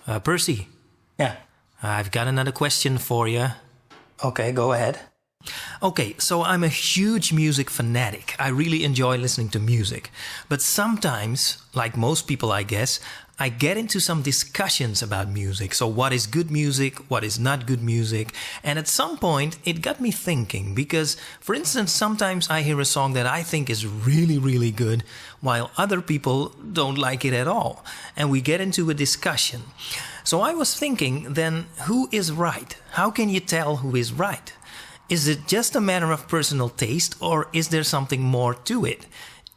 Percy, Yeah. I've got another question for you. Okay, go ahead. Okay, so I'm a huge music fanatic. I really enjoy listening to music. But sometimes, like most people I guess, I get into some discussions about music. So what is good music, what is not good music? And at some point it got me thinking because, for instance, sometimes I hear a song that I think is really, really good while other people don't like it at all. And we get into a discussion. So I was thinking then, who is right? How can you tell who is right? Is it just a matter of personal taste, or is there something more to it?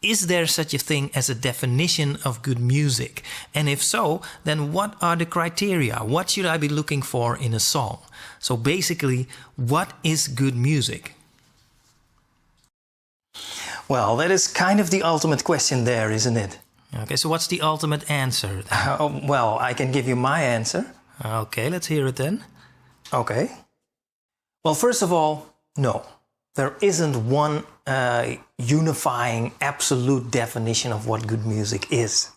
Is there such a thing as a definition of good music? And if so, then what are the criteria? What should I be looking for in a song? So basically, what is good music? Well, that is kind of the ultimate question there, isn't it? Okay, so what's the ultimate answer then? Well, I can give you my answer. Okay, let's hear it then. Okay. Well, first of all, no. There isn't one unifying, absolute definition of what good music is.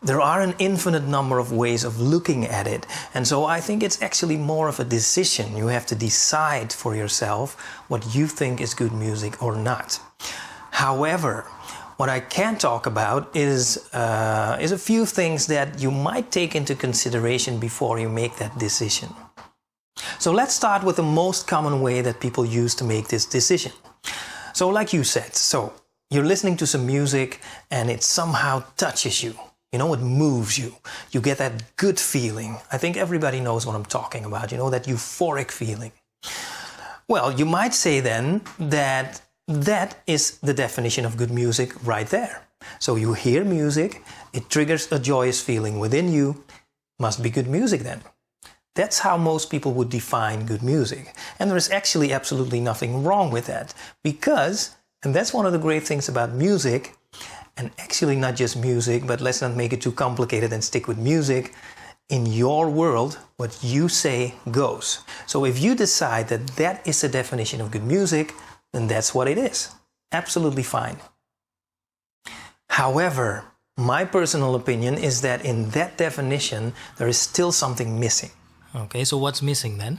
There are an infinite number of ways of looking at it. And so I think it's actually more of a decision. You have to decide for yourself what you think is good music or not. However, what I can talk about is a few things that you might take into consideration before you make that decision. So let's start with the most common way that people use to make this decision. So like you said, so you're listening to some music and it somehow touches you. You know, it moves you. You get that good feeling. I think everybody knows what I'm talking about, you know, that euphoric feeling. Well, you might say then that that is the definition of good music right there. So you hear music, it triggers a joyous feeling within you, must be good music then. That's how most people would define good music. And there is actually absolutely nothing wrong with that. Because, and that's one of the great things about music, and actually not just music, but let's not make it too complicated and stick with music. In your world, what you say goes. So if you decide that that is the definition of good music, then that's what it is. Absolutely fine. However, my personal opinion is that in that definition, there is still something missing. Okay, so what's missing then?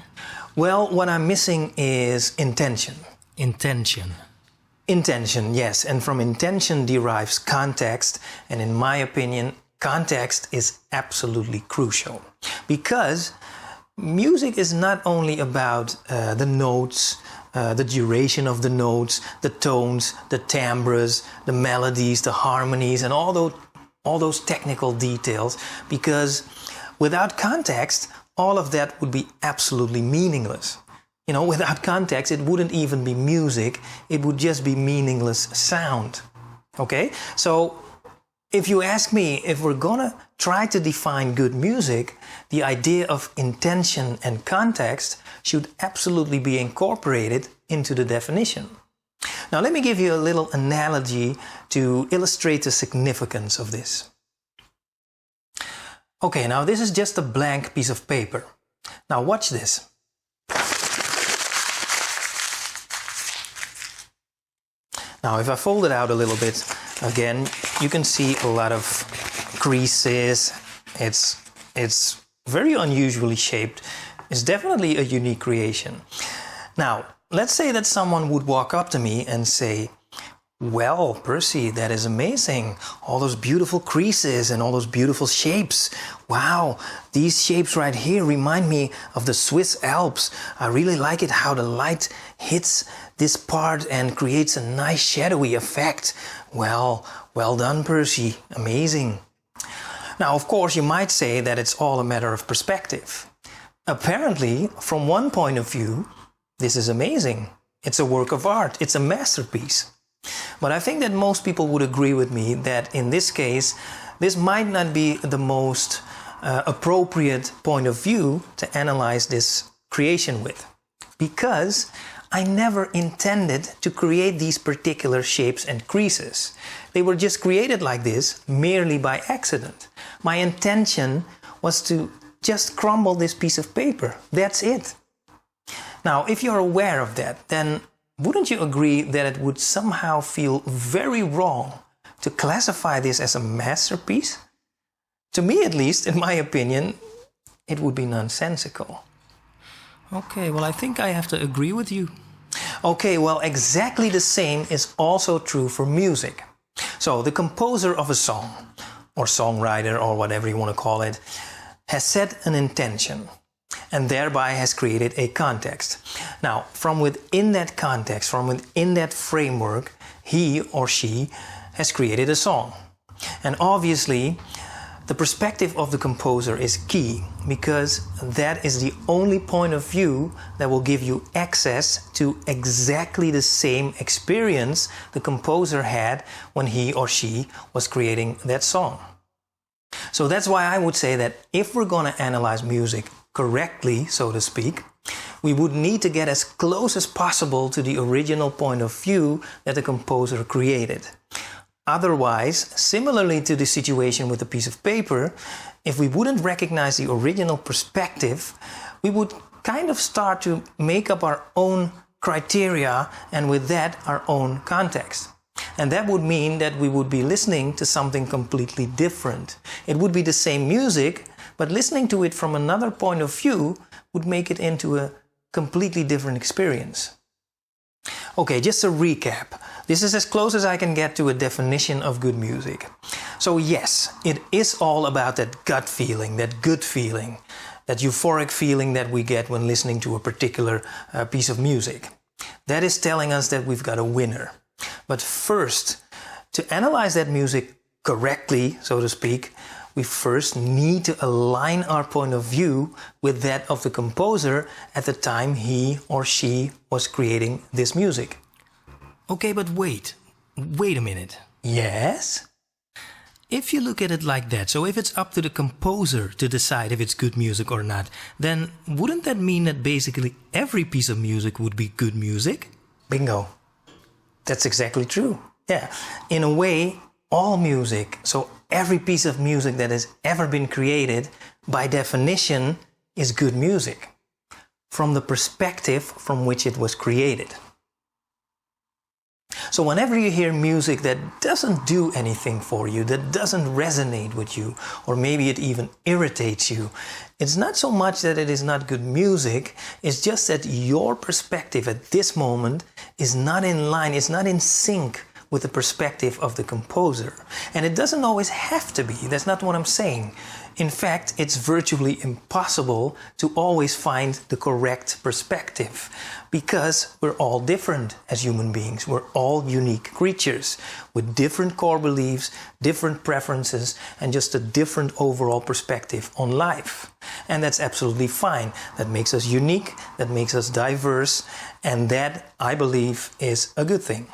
Well, what I'm missing is intention. Intention. Intention, yes. And from intention derives context. And in my opinion, context is absolutely crucial. Because music is not only about the notes, the duration of the notes, the tones, the timbres, the melodies, the harmonies, and all those technical details. Because without context, all of that would be absolutely meaningless. You know, without context, it wouldn't even be music. It would just be meaningless sound. Okay? So, if you ask me, if we're gonna try to define good music, the idea of intention and context should absolutely be incorporated into the definition. Now, let me give you a little analogy to illustrate the significance of this. Okay, now this is just a blank piece of paper. Now watch this. Now if I fold it out a little bit, again, you can see a lot of creases. It's very unusually shaped. It's definitely a unique creation. Now, let's say that someone would walk up to me and say, "Well, Percy, that is amazing. All those beautiful creases and all those beautiful shapes. Wow, these shapes right here remind me of the Swiss Alps. I really like it how the light hits this part and creates a nice shadowy effect. Well done, Percy. Amazing." Now, of course, you might say that it's all a matter of perspective. Apparently, from one point of view, this is amazing. It's a work of art. It's a masterpiece. But I think that most people would agree with me that in this case, this might not be the most appropriate point of view to analyze this creation with. Because I never intended to create these particular shapes and creases. They were just created like this merely by accident. My intention was to just crumble this piece of paper. That's it. Now, if you're aware of that, then wouldn't you agree that it would somehow feel very wrong to classify this as a masterpiece? To me, at least, in my opinion, it would be nonsensical. Okay, well, I think I have to agree with you. Okay, well, exactly the same is also true for music. So, the composer of a song, or songwriter, or whatever you want to call it, has set an intention and thereby has created a context. Now, from within that context, from within that framework, he or she has created a song. And obviously, the perspective of the composer is key because that is the only point of view that will give you access to exactly the same experience the composer had when he or she was creating that song. So that's why I would say that if we're going to analyze music correctly, so to speak, we would need to get as close as possible to the original point of view that the composer created. Otherwise, similarly to the situation with a piece of paper, if we wouldn't recognize the original perspective, we would kind of start to make up our own criteria and with that our own context. And that would mean that we would be listening to something completely different. It would be the same music, but listening to it from another point of view would make it into a completely different experience. Okay, just a recap. This is as close as I can get to a definition of good music. So yes, it is all about that gut feeling, that good feeling, that euphoric feeling that we get when listening to a particular piece of music. That is telling us that we've got a winner. But first, to analyze that music correctly, so to speak, we first need to align our point of view with that of the composer at the time he or she was creating this music. Okay, but wait a minute. Yes? If you look at it like that, so if it's up to the composer to decide if it's good music or not, then wouldn't that mean that basically every piece of music would be good music? Bingo. That's exactly true. Yeah. In a way, all music, so every piece of music that has ever been created, by definition, is good music, from the perspective from which it was created. So whenever you hear music that doesn't do anything for you, that doesn't resonate with you, or maybe it even irritates you, it's not so much that it is not good music, it's just that your perspective at this moment is not in line, it's not in sync with the perspective of the composer. And it doesn't always have to be, that's not what I'm saying. In fact, it's virtually impossible to always find the correct perspective because we're all different as human beings. We're all unique creatures with different core beliefs, different preferences, and just a different overall perspective on life. And that's absolutely fine. That makes us unique, that makes us diverse, and that, I believe, is a good thing.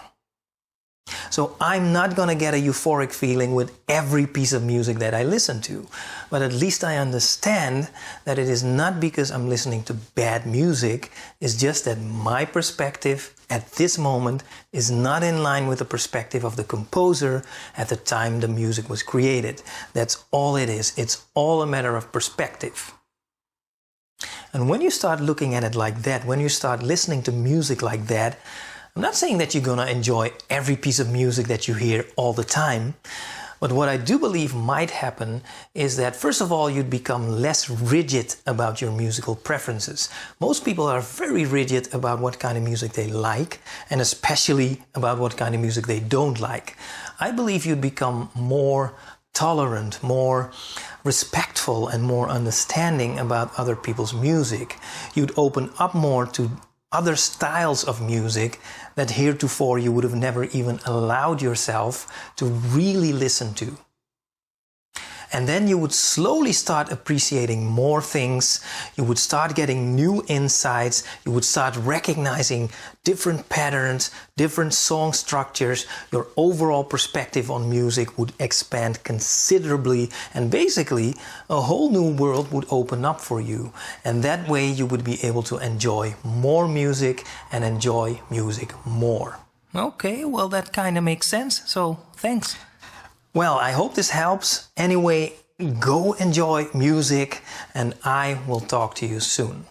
So I'm not going to get a euphoric feeling with every piece of music that I listen to, but at least I understand that it is not because I'm listening to bad music, it's just that my perspective at this moment is not in line with the perspective of the composer at the time the music was created. That's all it is. It's all a matter of perspective. And when you start looking at it like that, when you start listening to music like that, I'm not saying that you're going to enjoy every piece of music that you hear all the time, but what I do believe might happen is that, first of all, you'd become less rigid about your musical preferences. Most people are very rigid about what kind of music they like, and especially about what kind of music they don't like. I believe you'd become more tolerant, more respectful, and more understanding about other people's music. You'd open up more to other styles of music that heretofore you would have never even allowed yourself to really listen to. And then you would slowly start appreciating more things, you would start getting new insights, you would start recognizing different patterns, different song structures, your overall perspective on music would expand considerably, and basically a whole new world would open up for you. And that way you would be able to enjoy more music and enjoy music more. Okay, well that kind of makes sense, so thanks. Well, I hope this helps. Anyway, go enjoy music and I will talk to you soon.